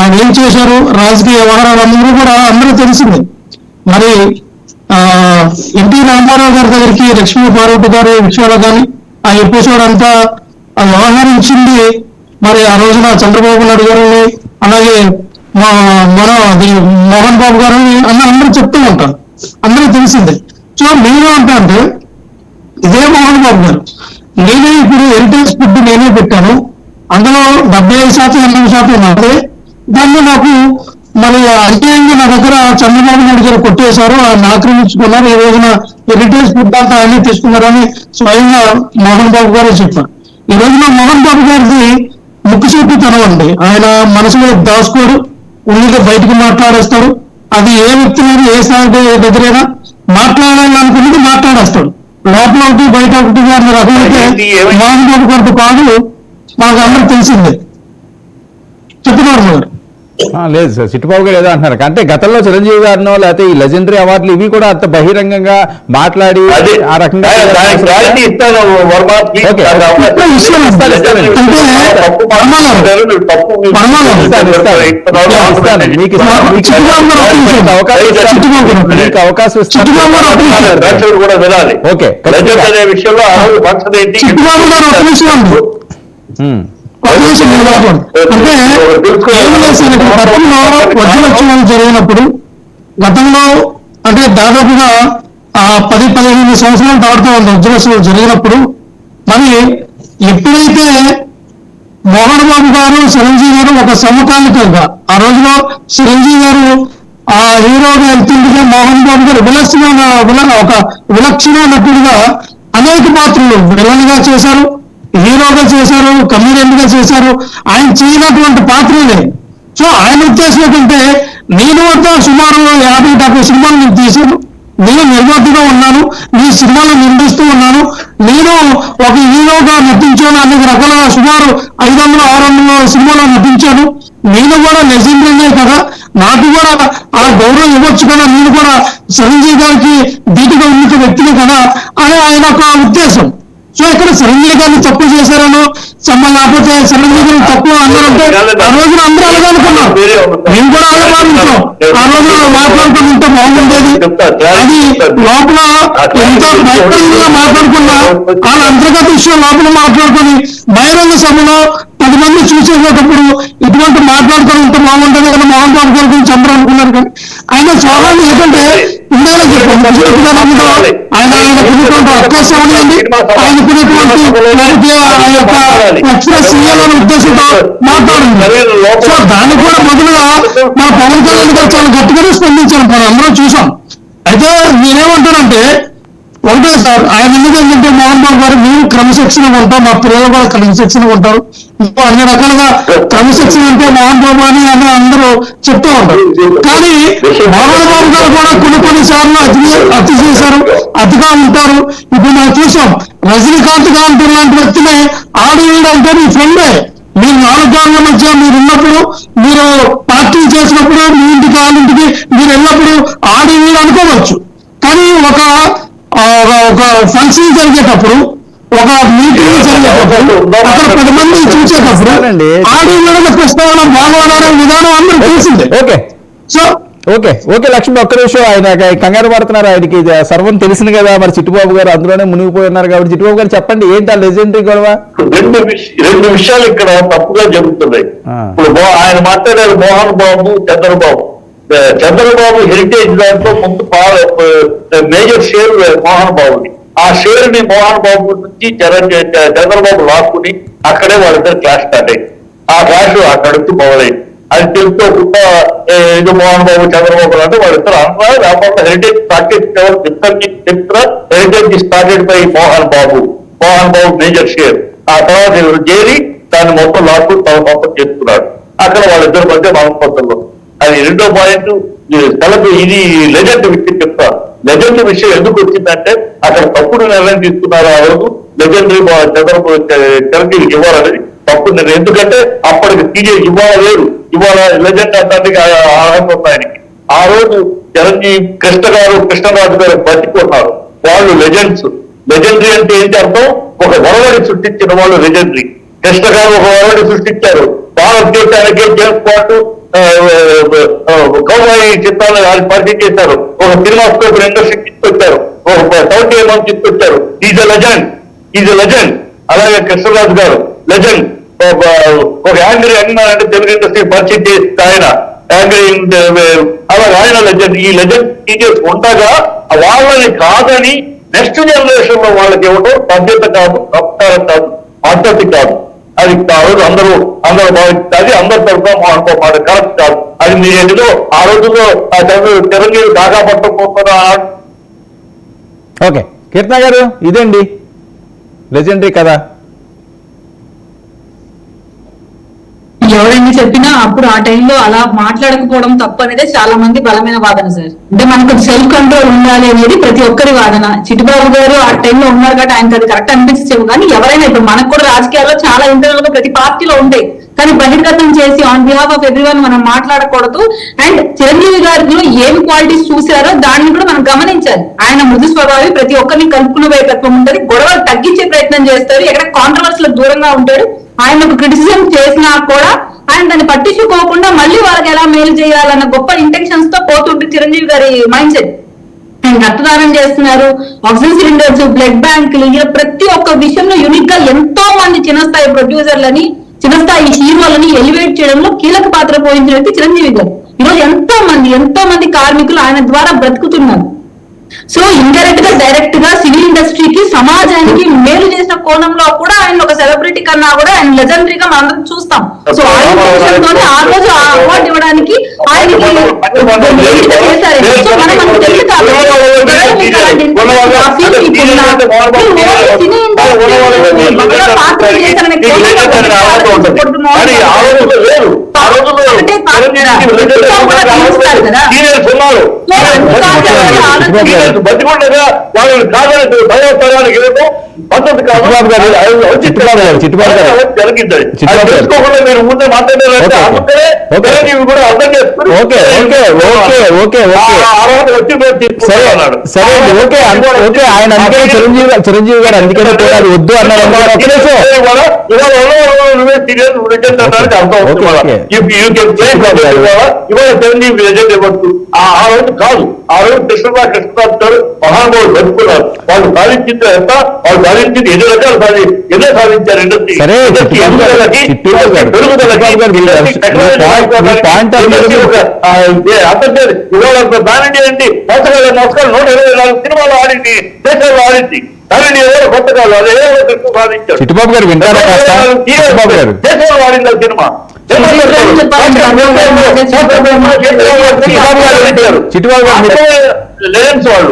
ఆయన ఏం చేశారు, రాజకీయ వ్యవహారాలు అందరూ తెలిసింది. మరి ఎన్టీ రామారావు గారి దగ్గరికి లక్ష్మీ పార్వతి గారి విషయాలు కానీ ఆ ఎపిసోడ్ అంతా వ్యవహరించింది మరి ఆ రోజున చంద్రబాబు నాయుడు గారిని, అలాగే మోహన్ బాబు గారిని అందరూ చెప్తూ ఉంటారు, అందరూ తెలిసిందే. సో నేనేమంటా అంటే, ఇదే మోహన్ బాబు గారు, నేనే ఇప్పుడు హెరిటేజ్ ఫుడ్ నేనే పెట్టాను, అందులో 75% 80% నాదే, దాన్ని నాకు మరి అన్యాయంగా నా దగ్గర చంద్రబాబు నాయుడు గారు కొట్టేశారు, ఆయన ఆక్రమించుకున్నారు, ఈ రోజున హెరిటేజ్ ఫుడ్ అంతా ఆయనే తీసుకున్నారని స్వయంగా మోహన్ బాబు గారే చెప్పారు. ఈ రోజున మోహన్ బాబు గారిది ముక్కుసూటితనం అండి. ఆయన మనసులో దాచుకోడు, ఉన్నది బయటకు మాట్లాడేస్తాడు. అది ఏ వ్యక్తి మీద ఏ స్థాయి దగ్గరైనా మాట్లాడాలనుకున్నది మాట్లాడేస్తాడు. లోపల ఒకటి బయట ఒకటి అన్న రకమైతే మోహన్ బాబు గారితో కాదు, మాకు అందరూ తెలిసిందే. చెప్తున్నారు గారు లేదు సార్, చిట్టుబాబు గారు ఏదో అంటున్నారు అంటే గతంలో చిరంజీవి గారినో లేకపోతే ఈ లెజెండరీ అవార్డులు ఇవి కూడా అంత బహిరంగంగా మాట్లాడి ఆ రకంగా అవకాశం అంటే వజ్రలక్ష్యాలు జరిగినప్పుడు గతంలో అంటే దాదాపుగా 10-15 సంవత్సరాలు దాడుతూ ఉంది వజ్రలక్ష్యాలు జరిగినప్పుడు. మరి ఎప్పుడైతే మోహన్ బాబు గారు చిరంజీవి గారు ఒక సమకాలికంగా ఆ రోజులో చిరంజీవి గారు ఆ హీరోగా వెళ్తుండగా మోహన్ బాబు గారు ఒక విలక్షణ నటుడిగా అనేక పాత్రలు విలన్ గా చేశారు, హీరోగా చేశారు, కమెడియన్ గా చేశారు. ఆయన చేయనటువంటి పాత్రలే. సో ఆయన ఉద్దేశం ఏంటంటే, నేను వద్ద సుమారు 50-70 సినిమాలు నేను తీశాను, నేను నిర్మాతగా ఉన్నాను, నీ సినిమాలు నిర్మిస్తూ ఉన్నాను, నేను ఒక హీరోగా నటించాను, అనేక రకాల సుమారు 500-600 సినిమాలో నటించాను, నేను కూడా లెజెండరీనే కదా, నాకు కూడా ఆ గౌరవం ఇవ్వచ్చు కదా, నేను కూడా చిరంజీవి గారికి ధీటుగా ఉన్నత వ్యక్తిని కదా అని ఆయన ఒక ఉద్దేశం. సో ఇక్కడ చిరంజీవి గారిని తప్పు చేశారనో లేకపోతే చిరంజీవి గారిని తప్పు అన్నారంటే ఆ రోజున అందరూ అలాగే అనుకున్నారు, మేము కూడా అలాగే భావించాం. ఆ రోజున మాట్లాడుకుని ఇంత బాగుండేది. అది లోపల ఎంత బహిరంగంగా మాట్లాడుకున్నా వాళ్ళ అంతర్గత విషయం లోపల మాట్లాడుకుని బహిరంగ సభలో 10 మంది చూసేటప్పుడు ఇటువంటి మాట్లాడుకొని ఇంత బాగుంటుంది కదా మోహన్ బాబు గారి గురించి అందరూ అనుకున్నారు. కానీ ఆయన స్వభావం ఏంటంటే ఉండాలని చెప్పారు, ఆయన ఆయనకున్నటువంటి అవకాశం అనేది ఆయనకున్నటువంటి ఎక్స్ప్రెస్ చేయాలనే ఉద్దేశంతో మాట్లాడింది. సో దాన్ని కూడా మొదలుగా మన పవన్ కళ్యాణ్ గారు చాలా గట్టిగానే స్పందించారు, మనం అందరం చూసాం. అయితే నేనేమంటానంటే ఒకటే సార్, ఆయన ఎందుకంటే మోహన్ బాబు గారు మేము క్రమశిక్షణగా ఉంటాం, మా పిల్లలు కూడా క్రమశిక్షణగా ఉంటారు, ఇంకా అన్ని రకాలుగా క్రమశిక్షణ అంటే మోహన్ బాబు అని అందరూ చెప్తూ ఉంటారు. కానీ మోహన్ బాబు గారు కూడా కొన్ని సార్లు అతి చేశారు, అతిగా ఉంటారు. ఇప్పుడు మనం చూసాం రజనీకాంత్ గారు లాంటి వ్యక్తిని ఆడవీడు అంటే మీ ఫ్రెండే, మీరు 4 గోడల మధ్య మీరు ఉన్నప్పుడు, మీరు పార్టీ చేసినప్పుడు, మీ ఇంటికి వాళ్ళింటికి మీరు వెళ్ళినప్పుడు ఆడవీడు అనుకోవచ్చు. కానీ ఒక ఫంక్షన్ జరిగేటప్పుడు, ఒక మీటింగ్ జరిగేటప్పుడు, అక్కడ 10 మంది చూసేటప్పుడు ఆడవీడు ప్రస్తావన బాగోవాలనే విధానం అందరూ తెలిసిందే. సో ఓకే లక్ష్మి ఒక్క నిమిషం, ఆయన కంగారు పడుతున్నారు, ఆయనకి సర్వం తెలిసింది కదా, మరి చిట్టుబాబు గారు అందులోనే మునిగిపోయి ఉన్నారు కాబట్టి చిట్టుబాబు గారు చెప్పండి ఏంటి ఆ లెజెండరీ గొడవ? రెండు విషయాలు ఇక్కడ తప్పుగా జరుగుతున్నాయి. ఇప్పుడు ఆయన మాట్లాడారు మోహన్ బాబు చంద్రబాబు హెరిటేజ్ దాంట్లో ముందు మేజర్ షేర్ మోహన్ బాబుని, ఆ షేర్ ని మోహన్ బాబు నుంచి చంద్రబాబు లాక్కుని అక్కడే వాళ్ళిద్దరు క్లాష్ స్టార్ట్ అయింది. ఆ క్లాష్ అక్కడ నుంచి మొదలైంది. అది తెలుసుకోకుండా ఏదో మోహన్ బాబు చంద్రబాబు అంటే వాళ్ళిద్దరు అన్నారు. లేకపోతే హెరిటేజ్ స్టార్టెడ్ చెప్తారా, heritage started by Mohan Babu major share. ఆ తర్వాత చేరి దాన్ని మొత్తం లాక్కుని తన మొత్తం చేస్తున్నాడు. అక్కడ వాళ్ళిద్దరి మధ్య మనస్పర్ధలు. అది రెండో పాయింట్, ఇది లెజెండ్ విషయం చెప్తారు. లెజెండ్ విషయం ఎందుకు వచ్చిందంటే అక్కడ తప్పుడు నిర్ణయం తీసుకున్నారు ఆ రోజు. లెజెండరీ చంద్రబాబు చిరంజీవికి ఇవ్వాలనేది తప్పుడు నిర్ణయం. ఎందుకంటే అప్పటికి టీజేకి ఇవ్వాల లేదు, ఇవాళ లెజెండ్ అంటానికి అర్హత ఉంది ఆయనకి. ఆ రోజు చిరంజీవి కృష్ణరాజు గారు బతికున్నారు. వాళ్ళు లెజెండ్స్. లెజెండరీ అంటే ఏంటి అర్థం? ఒక వరవడి సృష్టించిన వాళ్ళు లెజెండరీ. కృష్ణ గారు ఒక వరవడి సృష్టించారు. భారతదేశానికే జేమ్స్ బాండ్ కౌబాయి చిత్రాలు ఆయన పరిచయం చేశారు, ఒక సినిమా స్కోప్ ఇండస్ట్రీ తీసుకొచ్చారు, ఒక సౌత్ ఏమని తీసుకొచ్చారు. Is a legend. అలాగే కృష్ణరాజు గారు లెజెండ్. ఒక యాంగ్రీ అంటే తెలుగు ఇండస్ట్రీ పరిచయం చేస్తే ఆయన యాంగ్రీ, అలాగే ఆయన లెజెండ్. ఈ లెజెండ్ టీచర్స్ ఉండగా వాళ్ళని కాదని నెక్స్ట్ జనరేషన్ లో వాళ్ళకి ఇవ్వడం బాధ్యత కాదు, సంస్కారం కాదు, పద్ధతి కాదు. అది ఆ రోజు అందరూ భావించాలి, అందరి తరఫున అనుకోమాట కరెక్ట్ కాదు. అది మీ ఏదో ఆ రోజుల్లో చిరంజీవి బాగా పట్టకపోతున్నా. ఓకే కీర్తన గారు, ఇదండి లెజెండరీ కదా. ఎవరైనా చెప్పినా అప్పుడు ఆ టైంలో అలా మాట్లాడకపోవడం తప్పు అనేది చాలా మంది బలమైన వాదన సార్. అంటే మనకు సెల్ఫ్ కంట్రోల్ ఉండాలి అనేది ప్రతి ఒక్కరి వాదన. చిట్టిబాబు గారు ఆ టైంలో ఉన్నారు కాబట్టి ఆయనకు అది కరెక్ట్ అనిపించేమో, కానీ ఎవరైనా ఇప్పుడు మనకు కూడా రాజకీయాల్లో చాలా ఇంటర్నల్ గా ప్రతి పార్టీలో ఉంటాయి, కానీ బహిర్గతం చేసి ఆన్ బిహాఫ్ ఆఫ్ ఎవ్రీవన్ మనం మాట్లాడకూడదు. అండ్ చిరంజీవి గారిలో ఏమి క్వాలిటీస్ చూసారో దాన్ని కూడా మనం గమనించాలి. ఆయన మృదు స్వభావి, ప్రతి ఒక్కరిని కలుపుకునే వైకత్వం ఉంటుంది, గొడవలు తగ్గించే ప్రయత్నం చేస్తారు, ఎక్కడ కాంట్రవర్సీలకు దూరంగా ఉంటాడు. ఆయన ఒక క్రిటిసిజం చేసినా కూడా ఆయన దాన్ని పట్టించుకోకుండా మళ్ళీ వాళ్ళకి ఎలా మేలు చేయాలన్న గొప్ప ఇంటెన్షన్స్ తో పోతుంటుంది చిరంజీవి గారి మైండ్ సెట్. ఆయన రక్తదానం చేస్తున్నారు, ఆక్సిజన్ సిలిండర్స్, బ్లడ్ బ్యాంకులు, ఇలా ప్రతి ఒక్క విషయంలో యూనిక్ గా ఎంతో మంది చిన్నస్థాయి ప్రొడ్యూసర్లని, చిన్నస్థాయి హీరోలని ఎలివేట్ చేయడంలో కీలక పాత్ర పోయించిన వ్యక్తి చిరంజీవి గారు. ఈరోజు ఎంతో మంది కార్మికులు ఆయన ద్వారా బ్రతుకుతున్నారు. సో ఇండైరెక్ట్ గా డైరెక్ట్ గా సివిల్ ఇండస్ట్రీకి, సమాజానికి మేలు చేసిన కోణంలో కూడా ఆయన ఒక సెలబ్రిటీ కన్నా కూడా ఆయన లెజెండరీగా మనం చూస్తాం. సో ఆ ఇంటెన్షన్తోనే ఆ రోజు ఆ అవార్డు ఇవ్వడానికి ఆయనకి చేశారు. సో మనకు తెలుసు కాబట్టి పాత్ర చేశారనే బతికుండగా వాళ్ళని కాదని భయోత్సవానికి వెళ్ళడం పద్ధతి కాదు. తెలుసుకోకుండా మీరు ముందే మాట్లాడారంటే అందుకనే కూడా అర్థం చేసుకుని ఆయన అందుకనే చిరంజీవి గారు అందుకనే పోరాడు వద్దు అన్నారు. ఇవాళ చిరంజీవి లెజెండ్ ఇవ్వచ్చు. ఆ రోజు కాదు, ఆ రోజు కృష్ణరాజు గారు మహానుభావులు బతుకున్నారు. వాళ్ళు సాధించింది ఎంత, వాళ్ళు సాధించింది ఎన్ని రకాలు ఎన్నో సాధించారు. ఇండస్ట్రీ దానిండి ఏంటి నమస్కారం 124 సినిమాలు ఆడింది, దేశాల్లో ఆడింది. దానిని ఎవరో కొత్త కాదు, అదే కృష్ణ సాధించారు. చిట్టుబాబు గారు వింటారా? దేశంలో ఆడింది సినిమా. చిట్టుబాబు గారు లేన్స్ వాళ్ళు